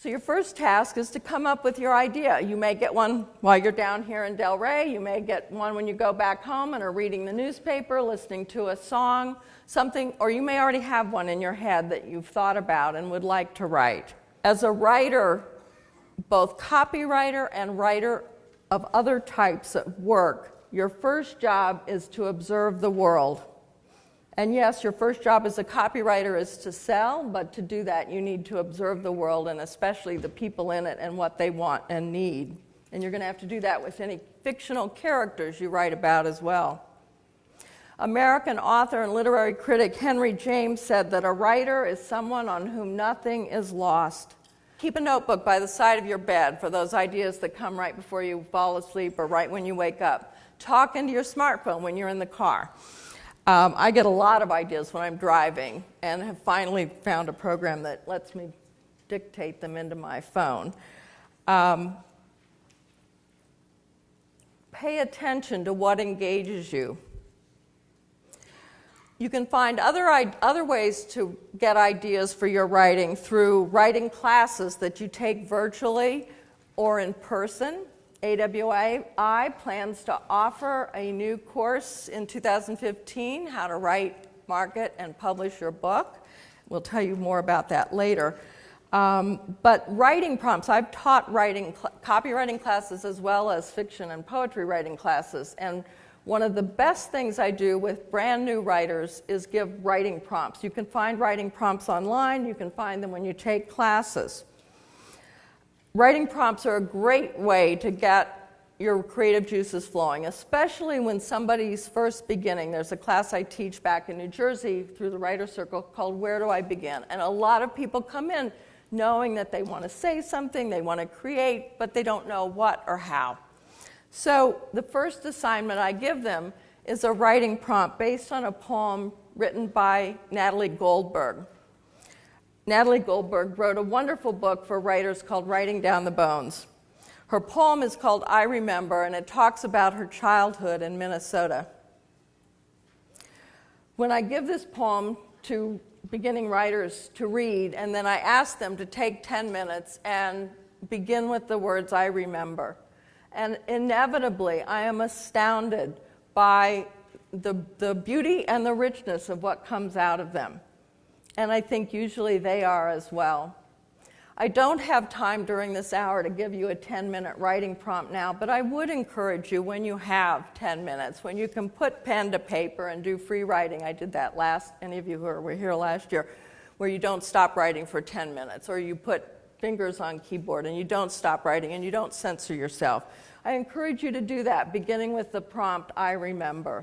So your first task is to come up with your idea. You may get one while you're down here in Delray. You may get one when you go back home and are reading the newspaper, listening to a song, something, or you may already have one in your head that you've thought about and would like to write. As a writer, both copywriter and writer of other types of work, your first job is to observe the world. And yes, your first job as a copywriter is to sell, but to do that you need to observe the world and especially the people in it and what they want and need. And you're going to have to do that with any fictional characters you write about as well. American author and literary critic Henry James said that a writer is someone on whom nothing is lost. Keep a notebook by the side of your bed for those ideas that come right before you fall asleep or right when you wake up. Talk into your smartphone when you're in the car. I get a lot of ideas when I'm driving and have finally found a program that lets me dictate them into my phone. Pay attention to what engages you. You can find other ways to get ideas for your writing through writing classes that you take virtually or in person. AWI plans to offer a new course in 2015, How to Write, Market, and Publish Your Book. We'll tell you more about that later. But writing prompts, I've taught copywriting classes as well as fiction and poetry writing classes. And one of the best things I do with brand new writers is give writing prompts. You can find writing prompts online. You can find them when you take classes. Writing prompts are a great way to get your creative juices flowing, especially when somebody's first beginning. There's a class I teach back in New Jersey through the Writer Circle called Where Do I Begin? And a lot of people come in knowing that they want to say something, they want to create, but they don't know what or how. So the first assignment I give them is a writing prompt based on a poem written by Natalie Goldberg. Natalie Goldberg wrote a wonderful book for writers called Writing Down the Bones. Her poem is called I Remember, and it talks about her childhood in Minnesota. When I give this poem to beginning writers to read, and then I ask them to take 10 minutes and begin with the words I remember. And inevitably, I am astounded by the beauty and the richness of what comes out of them. And I think usually they are as well. I don't have time during this hour to give you a 10-minute writing prompt now, but I would encourage you when you have 10 minutes, when you can put pen to paper and do free writing. I did that any of you who were here last year, where you don't stop writing for 10 minutes, or you put fingers on keyboard and you don't stop writing and you don't censor yourself. I encourage you to do that, beginning with the prompt, I remember.